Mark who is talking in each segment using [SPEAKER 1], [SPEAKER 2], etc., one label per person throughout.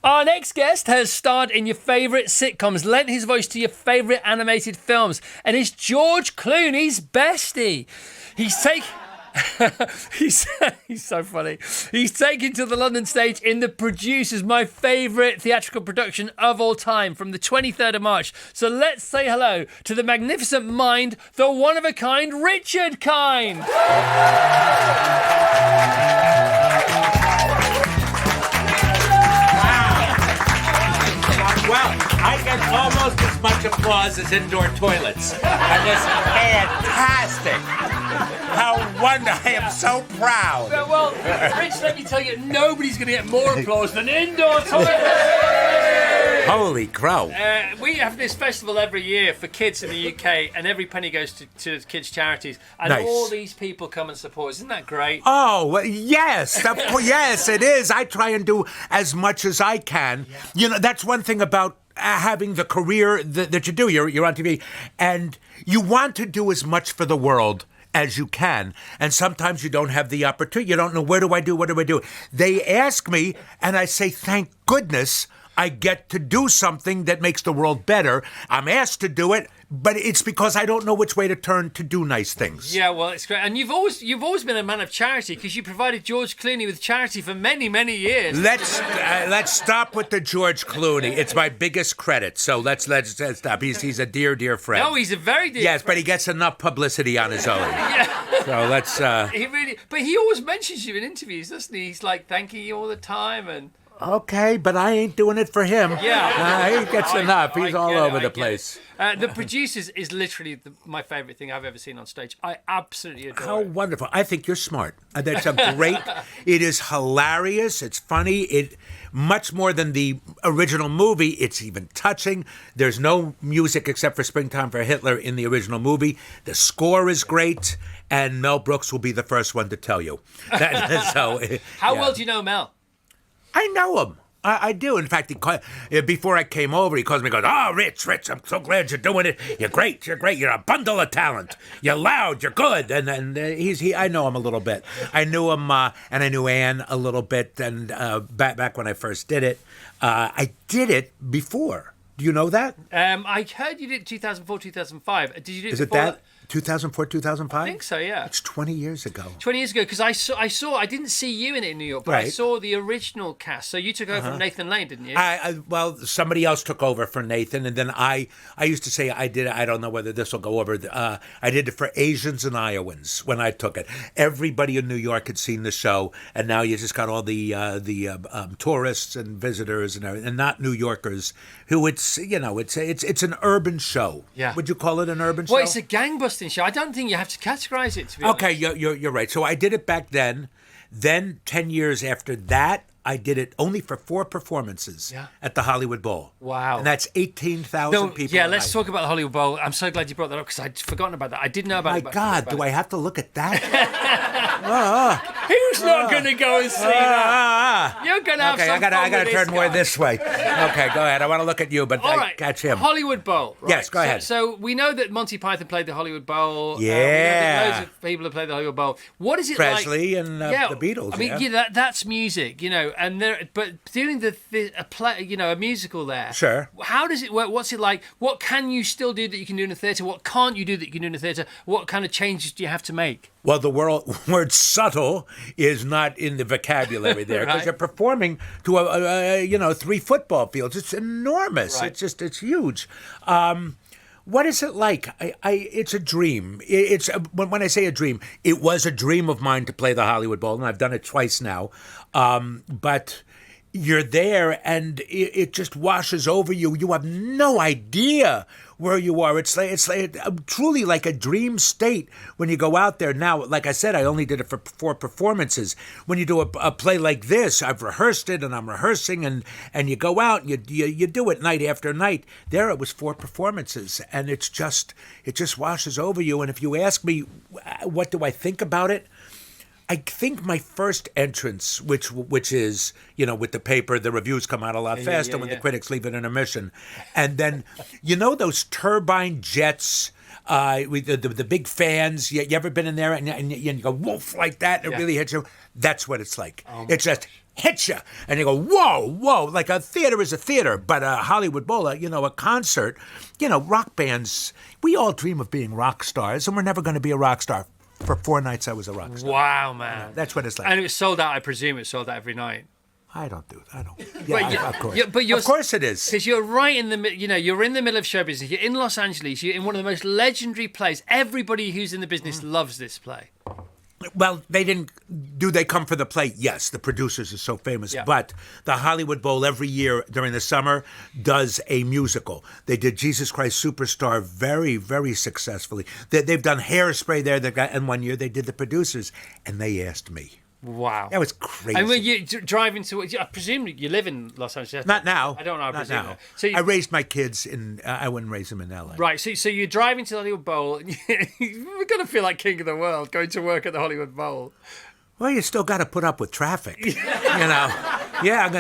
[SPEAKER 1] Our next guest has starred in your favourite sitcoms, lent his voice to your favourite animated films, and is George Clooney's bestie. He's so funny. He's taken to the London stage in The Producers, my favourite theatrical production of all time, from the 23rd of March. So let's say hello to the magnificent mind, the one-of-a-kind Richard Kind.
[SPEAKER 2] Well, I get almost as much applause as indoor toilets. And it's fantastic. How wonderful. I am so proud.
[SPEAKER 1] Well, Rich, let me tell you, nobody's going to get more applause than indoor toilets.
[SPEAKER 2] Holy crow.
[SPEAKER 1] We have this festival every year for kids in the UK, and every penny goes to kids' charities. And
[SPEAKER 2] Nice.
[SPEAKER 1] all these people come and support us. Isn't that great?
[SPEAKER 2] Oh, well, yes. Yes, it is. I try and do as much as I can. Yeah. You know, that's one thing about having the career that you do. You're on TV, and you want to do as much for the world as you can. And sometimes you don't have the opportunity. You don't know, what do I do? They ask me, and I say, thank goodness I get to do something that makes the world better. I'm asked to do it, but it's because I don't know which way to turn to do nice things.
[SPEAKER 1] Yeah, well, it's great. And you've always been a man of charity, because you provided George Clooney with charity for many, many years.
[SPEAKER 2] Let's stop with the George Clooney. It's my biggest credit. So let's stop. He's a dear friend.
[SPEAKER 1] No, he's a very dear
[SPEAKER 2] Yes,
[SPEAKER 1] friend.
[SPEAKER 2] but he gets enough publicity on his own.
[SPEAKER 1] Yeah.
[SPEAKER 2] So let's.
[SPEAKER 1] But he always mentions you in interviews, doesn't he? He's like thanking you all the time and.
[SPEAKER 2] Okay, but I ain't doing it for him.
[SPEAKER 1] Yeah.
[SPEAKER 2] He gets enough. He's all over the place.
[SPEAKER 1] The Producers is literally my favourite thing I've ever seen on stage. I absolutely adore
[SPEAKER 2] How
[SPEAKER 1] it.
[SPEAKER 2] wonderful. I think you're smart. That's a great, it is hilarious. It's funny. It much more than the original movie. It's even touching. There's no music except for Springtime for Hitler in the original movie. The score is great. And Mel Brooks will be the first one to tell you.
[SPEAKER 1] How well do you know Mel?
[SPEAKER 2] I know him. I do. In fact, before I came over, he calls me and goes, "Oh, Rich, I'm so glad you're doing it. You're great. You're a bundle of talent. You're loud. You're good." And I know him a little bit. I knew him, and I knew Ann a little bit. And back when I first did it, I did it before. Do you know that?
[SPEAKER 1] I heard you did 2004, 2005. Did you do it
[SPEAKER 2] Is it
[SPEAKER 1] before
[SPEAKER 2] that? 2004, 2005?
[SPEAKER 1] I think so, yeah.
[SPEAKER 2] It's 20 years ago.
[SPEAKER 1] 20 years ago, because I didn't see you in it in New York, but I
[SPEAKER 2] Right.
[SPEAKER 1] saw the original cast. So you took over from Nathan Lane, didn't you?
[SPEAKER 2] Well, somebody else took over for Nathan, and then I used to say I did it. I don't know whether this will go over. I did it for Asians and Iowans when I took it. Everybody in New York had seen the show, and now you just got all the tourists and visitors and everything, and not New Yorkers who it's an urban show.
[SPEAKER 1] Yeah.
[SPEAKER 2] Would you call it an urban show?
[SPEAKER 1] Well, it's a gangbusting show. I don't think you have to categorize it, to be honest.
[SPEAKER 2] Okay, you're right. So I did it back then. Then 10 years after that, I did it only for 4 performances at the Hollywood Bowl.
[SPEAKER 1] Wow.
[SPEAKER 2] And that's 18,000 people.
[SPEAKER 1] Yeah, let's talk about the Hollywood Bowl. I'm so glad you brought that up, because I'd forgotten about that. I didn't know about it.
[SPEAKER 2] My God, do I have to look at that?
[SPEAKER 1] Who's not going to go and see that? You're going to have some fun
[SPEAKER 2] I got
[SPEAKER 1] with
[SPEAKER 2] to turn
[SPEAKER 1] this
[SPEAKER 2] more
[SPEAKER 1] guy.
[SPEAKER 2] this way. Okay, go ahead. I want to look at you, but
[SPEAKER 1] All right,
[SPEAKER 2] catch him.
[SPEAKER 1] Hollywood Bowl. Right?
[SPEAKER 2] Yes, go ahead.
[SPEAKER 1] So we know that Monty Python played the Hollywood Bowl.
[SPEAKER 2] Yeah.
[SPEAKER 1] We know that loads of people have played the Hollywood Bowl. What is it
[SPEAKER 2] Presley
[SPEAKER 1] like?
[SPEAKER 2] and the Beatles.
[SPEAKER 1] I mean, that's music, and but doing a play, a musical there.
[SPEAKER 2] Sure.
[SPEAKER 1] How does it work? What's it like? What can you still do that you can do in a theatre? What can't you do that you can do in a theatre? What kind of changes do you have to make?
[SPEAKER 2] Well, the word subtle is not in the vocabulary there, because
[SPEAKER 1] Right.
[SPEAKER 2] you're performing to 3 football fields. It's enormous.
[SPEAKER 1] Right.
[SPEAKER 2] It's huge. What is it like? It's a dream. When I say a dream, it was a dream of mine to play the Hollywood Bowl, and I've done it twice now. But you're there, and it just washes over you. You have no idea where you are. It's like truly like a dream state when you go out there. Now, like I said, I only did it for 4 performances. When you do a play like this, I've rehearsed it, and I'm rehearsing, and you go out and you do it night after night. There it was 4 performances, and it just washes over you. And if you ask me, what do I think about it? I think my first entrance, which is, with the paper, the reviews come out a lot faster when the critics leave an intermission. And then, those turbine jets, with the big fans, you ever been in there and you go woof like that and it really hits you? That's what it's like. It's just hit you. And you go, whoa, whoa. Like a theater is a theater, but a Hollywood Bowl, a concert, rock bands, we all dream of being rock stars, and we're never going to be a rock star. For 4 nights, I was a rock star.
[SPEAKER 1] Wow, man.
[SPEAKER 2] That's what it's like.
[SPEAKER 1] And it was sold out, I presume it's sold out every night.
[SPEAKER 2] I don't. Yeah, of course.
[SPEAKER 1] But
[SPEAKER 2] of course it is.
[SPEAKER 1] Because you're right in the you're in the middle of show business. You're in Los Angeles. You're in one of the most legendary plays. Everybody who's in the business loves this play.
[SPEAKER 2] Well, do they come for the play? Yes, the producers are so famous.
[SPEAKER 1] Yeah.
[SPEAKER 2] But the Hollywood Bowl every year during the summer does a musical. They did Jesus Christ Superstar very, very successfully. They've done Hairspray there, and one year they did the producers, and they asked me.
[SPEAKER 1] Wow.
[SPEAKER 2] That was crazy.
[SPEAKER 1] And when you driving to, I presume you live in Los Angeles.
[SPEAKER 2] Not now.
[SPEAKER 1] I don't know. I
[SPEAKER 2] Not
[SPEAKER 1] presume
[SPEAKER 2] now.
[SPEAKER 1] So
[SPEAKER 2] I raised my kids I wouldn't raise them in LA.
[SPEAKER 1] Right. So you're driving to the Hollywood Bowl. And we're going to feel like king of the world going to work at the Hollywood Bowl.
[SPEAKER 2] Well, you still got to put up with traffic. Yeah, I'm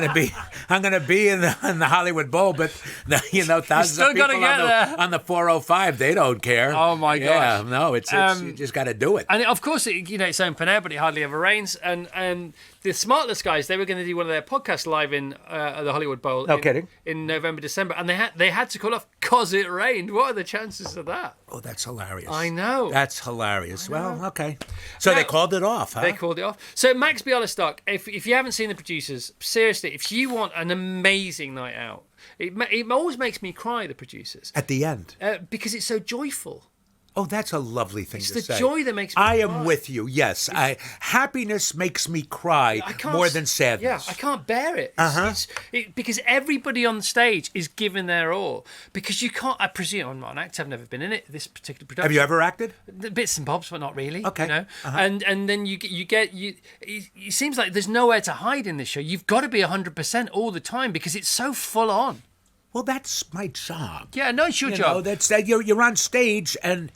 [SPEAKER 2] gonna be in the Hollywood Bowl, but thousands of people on the 405, they don't care.
[SPEAKER 1] Oh my gosh!
[SPEAKER 2] Yeah, no, it's you just got to do it.
[SPEAKER 1] And of course, it's open air, but it hardly ever rains. And the Smartless guys, they were going to do one of their podcasts live in the Hollywood Bowl.
[SPEAKER 2] No kidding.
[SPEAKER 1] In November, December, and they had to call off because it rained. What are the chances of that?
[SPEAKER 2] Oh, that's hilarious.
[SPEAKER 1] I know.
[SPEAKER 2] That's hilarious. Well, okay. So they called it off, huh?
[SPEAKER 1] They called it off. So Max Bialystock, if you haven't seen The Producers, seriously, if you want an amazing night out, it always makes me cry, The Producers.
[SPEAKER 2] At the end.
[SPEAKER 1] Because it's so joyful.
[SPEAKER 2] Oh, that's a lovely thing to say.
[SPEAKER 1] It's the joy that makes me cry.
[SPEAKER 2] I am with you, yes. Happiness makes me cry more than sadness.
[SPEAKER 1] Yeah, I can't bear it. Because everybody on stage is giving their all. Because you can't, I presume, I'm not an actor, I've never been in it, this particular production.
[SPEAKER 2] Have you ever acted?
[SPEAKER 1] Bits and bobs, but not really.
[SPEAKER 2] Okay.
[SPEAKER 1] And then it seems like there's nowhere to hide in this show. You've got to be 100% all the time because it's so full on.
[SPEAKER 2] Well, that's my job.
[SPEAKER 1] Yeah, no, it's your job.
[SPEAKER 2] You're on stage, and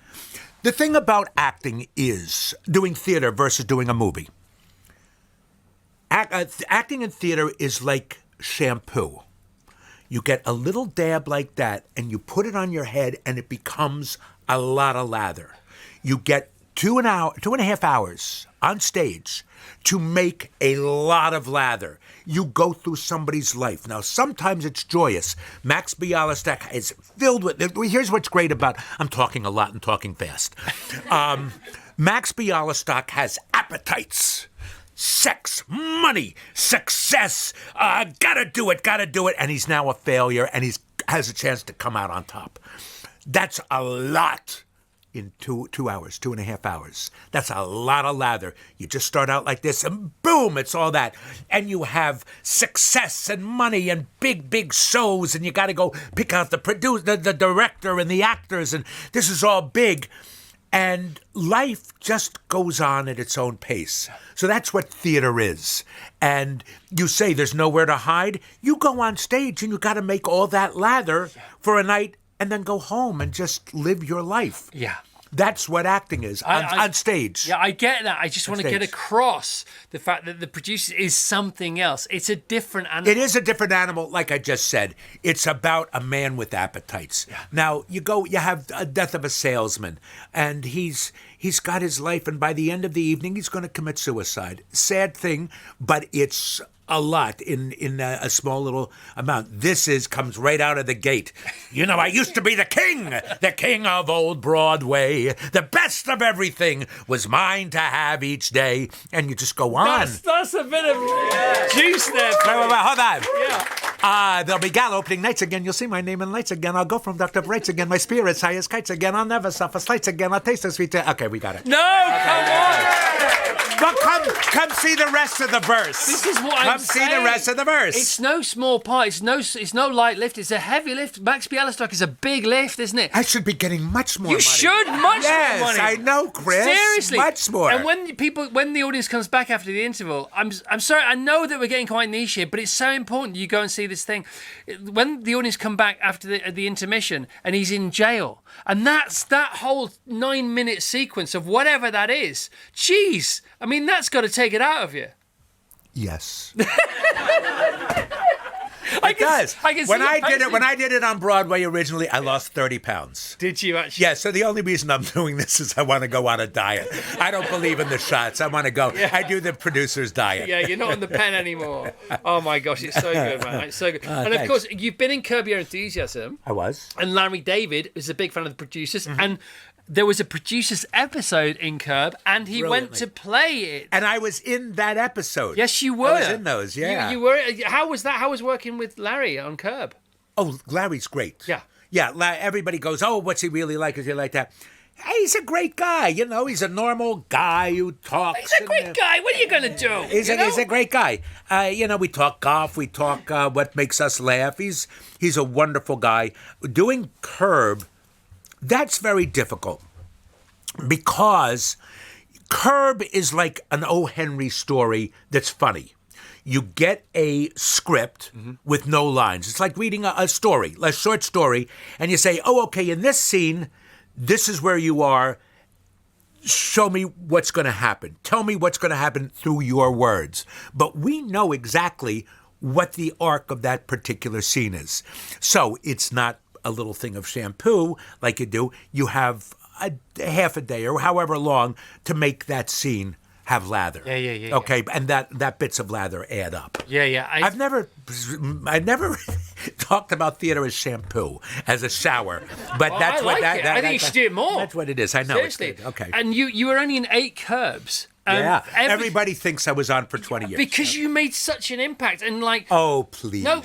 [SPEAKER 2] the thing about acting is doing theater versus doing a movie. Acting in theater is like shampoo. You get a little dab like that, and you put it on your head, and it becomes a lot of lather. You get 2.5 hours on stage to make a lot of lather. You go through somebody's life. Now, sometimes it's joyous. Max Bialystock is filled with... Here's what's great about... I'm talking a lot and talking fast. Max Bialystock has appetites. Sex, money, success. Gotta do it. And he's now a failure, and he has a chance to come out on top. That's a lot. In 2 hours, 2.5 hours. That's a lot of lather. You just start out like this, and boom, it's all that. And you have success and money and big shows, and you got to go pick out the producer, the director, and the actors, and this is all big. And life just goes on at its own pace. So that's what theater is. And you say there's nowhere to hide. You go on stage, and you got to make all that lather for a night, and then go home and just live your life.
[SPEAKER 1] Yeah.
[SPEAKER 2] That's what acting is on stage.
[SPEAKER 1] Yeah, I get that. I just want to get across the fact that The Producer is something else. It's a different animal.
[SPEAKER 2] It is a different animal, like I just said. It's about a man with appetites. Yeah. Now, you have a death of a salesman, and he's got his life, and by the end of the evening, he's going to commit suicide. Sad thing, but it's a lot in a small little amount. This comes right out of the gate. I used to be the king of old Broadway. The best of everything was mine to have each day. And you just go on.
[SPEAKER 1] That's a bit of juice there.
[SPEAKER 2] Wait, hold on.
[SPEAKER 1] Yeah.
[SPEAKER 2] There'll be gala opening nights again. You'll see my name in lights again. I'll go from duct up rights again. My spirit's high as kites again. I'll never suffer slights again. I'll taste the sweet. Okay, we got it.
[SPEAKER 1] No, come on.
[SPEAKER 2] Well, come see the rest of the verse.
[SPEAKER 1] This is what
[SPEAKER 2] I'm saying. Come see the rest of the verse.
[SPEAKER 1] It's no small part. It's no light lift. It's a heavy lift. Max Bialystock is a big lift, isn't it?
[SPEAKER 2] I should be getting much more money.
[SPEAKER 1] You should much more money.
[SPEAKER 2] Yes, I know, Chris.
[SPEAKER 1] Seriously,
[SPEAKER 2] much more.
[SPEAKER 1] And when the audience comes back after the interval, I'm sorry. I know that we're getting quite niche here, but it's so important you go and see this thing. When the audience come back after the intermission, and he's in jail, and that's that whole 9-minute sequence of whatever that is. Jeez, I mean, that's got to take it out of you.
[SPEAKER 2] Yes. It does.
[SPEAKER 1] I can see
[SPEAKER 2] when
[SPEAKER 1] your
[SPEAKER 2] I did
[SPEAKER 1] face.
[SPEAKER 2] it, when I did it on Broadway originally, I lost 30 pounds.
[SPEAKER 1] Did you actually?
[SPEAKER 2] Yeah, so the only reason I'm doing this is I want to go on a diet. I don't believe in the shots. I want to go.
[SPEAKER 1] Yeah.
[SPEAKER 2] I do the producer's diet.
[SPEAKER 1] Yeah, you're not on the pen anymore. Oh my gosh, it's so good, man. It's so good. And of
[SPEAKER 2] thanks.
[SPEAKER 1] course, you've been in Curb Your Enthusiasm.
[SPEAKER 2] I was.
[SPEAKER 1] And Larry David is a big fan of the producers. And there was a producers episode in Curb, and he went
[SPEAKER 2] Brilliantly.
[SPEAKER 1] to play it.
[SPEAKER 2] And I was in that episode.
[SPEAKER 1] Yes, you were.
[SPEAKER 2] I was in those, yeah.
[SPEAKER 1] You were. How was that? How was working with Larry on Curb?
[SPEAKER 2] Oh, Larry's great.
[SPEAKER 1] Yeah.
[SPEAKER 2] Yeah, everybody goes, oh, what's he really like? Is he like that? Hey, he's a great guy. You know, he's a normal guy who talks.
[SPEAKER 1] He's a great guy. What are you going to do?
[SPEAKER 2] He's a great guy. You know, we talk golf. We talk what makes us laugh. He's a wonderful guy. Doing Curb, that's very difficult because Curb is like an O. Henry story that's funny. You get a script with no lines. It's like reading a story, a short story, and you say, oh, okay, in this scene, this is where you are. Show me what's going to happen. Tell me what's going to happen through your words. But we know exactly what the arc of that particular scene is. So it's not a little thing of shampoo like you do. You have a half a day or however long to make that scene have lather.
[SPEAKER 1] Yeah.
[SPEAKER 2] Okay, and that bits of lather add up.
[SPEAKER 1] Yeah.
[SPEAKER 2] I've never talked about theater as shampoo, as a shower, but that's
[SPEAKER 1] I
[SPEAKER 2] what
[SPEAKER 1] like it. I think you should do it more.
[SPEAKER 2] That's what it is. I know.
[SPEAKER 1] Seriously.
[SPEAKER 2] It's good. Okay.
[SPEAKER 1] And you were only in 8 Curbs.
[SPEAKER 2] Yeah. Everybody thinks I was on for 20 years.
[SPEAKER 1] Because you made such an impact. And like...
[SPEAKER 2] Oh, please.
[SPEAKER 1] No,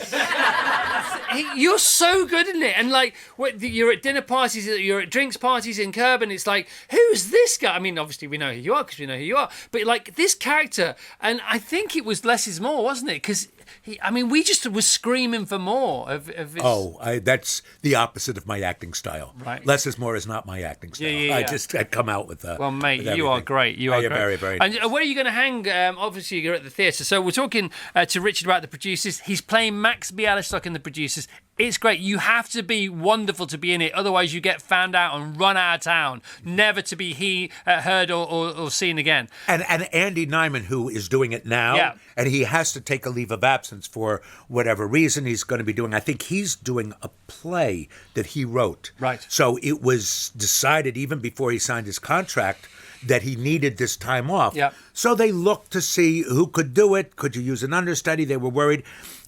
[SPEAKER 1] you're so good in it, and like you're at dinner parties, you're at drinks parties in Curb, and it's like, who's this guy? I mean, obviously we know who you are because we know who you are, but like this character, and I think it was less is more, wasn't it? Because we just were screaming for more of his...
[SPEAKER 2] that's the opposite of my acting style.
[SPEAKER 1] Right.
[SPEAKER 2] Less is more is not my acting style.
[SPEAKER 1] Yeah.
[SPEAKER 2] I come out with
[SPEAKER 1] Well, mate,
[SPEAKER 2] with
[SPEAKER 1] you are
[SPEAKER 2] everything.
[SPEAKER 1] great. You are
[SPEAKER 2] You're
[SPEAKER 1] great.
[SPEAKER 2] very, very
[SPEAKER 1] And where are you going to hang? Obviously, you're at the theatre. So we're talking to Richard about the producers. He's playing Max Bialystock in the producers. It's great. You have to be wonderful to be in it. Otherwise, you get found out and run out of town, never to be heard or seen again.
[SPEAKER 2] And Andy Nyman, who is doing it now, and he has to take a leave of absence for whatever reason he's going to be doing. I think he's doing a play that he wrote.
[SPEAKER 1] Right.
[SPEAKER 2] So it was decided even before he signed his contract that he needed this time off.
[SPEAKER 1] Yep.
[SPEAKER 2] So they looked to see who could do it. Could you use an understudy? They were worried.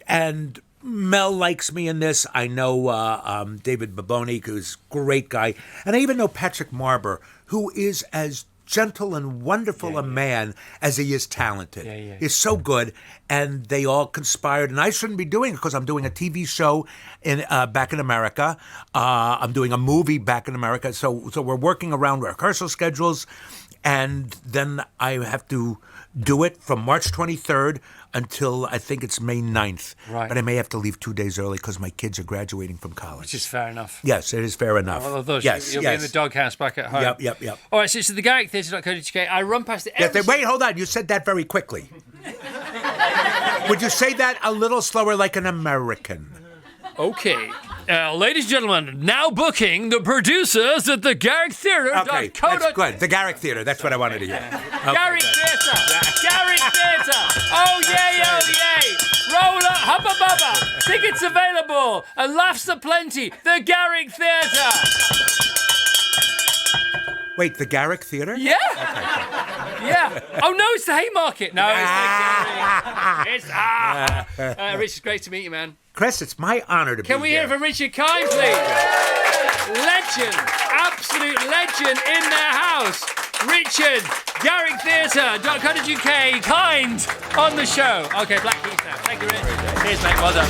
[SPEAKER 2] And Mel likes me in this. I know David Baboni, who's a great guy. And I even know Patrick Marber, who is as gentle and wonderful a man as he is talented.
[SPEAKER 1] Yeah.
[SPEAKER 2] He's so good. And they all conspired. And I shouldn't be doing it because I'm doing a TV show back in America. I'm doing a movie back in America. So we're working around rehearsal schedules. And then I have to do it from March 23rd until I think it's May 9th.
[SPEAKER 1] Right.
[SPEAKER 2] But I may have to leave 2 days early because my kids are graduating from college.
[SPEAKER 1] Which is fair enough.
[SPEAKER 2] Yes, it is fair enough.
[SPEAKER 1] Well, those,
[SPEAKER 2] yes,
[SPEAKER 1] you'll be in the doghouse back at home.
[SPEAKER 2] Yep.
[SPEAKER 1] All right, so it's the GarrickTheatre.co.uk. I run past it.
[SPEAKER 2] Wait, hold on. You said that very quickly. Would you say that a little slower like an American?
[SPEAKER 1] Okay. Ladies and gentlemen, now booking the producers at the GarrickTheatre.co.uk.
[SPEAKER 2] Okay, that's good. The Garrick Theatre. That's what I wanted to hear. Okay,
[SPEAKER 1] Garrick Theatre! Garrick Theatre! Oh, yay, oh, yay! Roll up, hubba bubba! Tickets available, and laughs aplenty. The Garrick Theatre!
[SPEAKER 2] Wait, the Garrick Theatre?
[SPEAKER 1] Yeah! Okay. Yeah. Oh, no, it's the Haymarket. No, it's the Garrick. Rich, it's great to meet you, man.
[SPEAKER 2] Chris, it's my honor to be here.
[SPEAKER 1] Can we hear it from Richard Kind, please? Legend, absolute legend in their house. Richard, GarrickTheatre.co.uk, Kind on the show. Okay, Black Keys now. Thank you, Rich. Cheers, mate. Well done.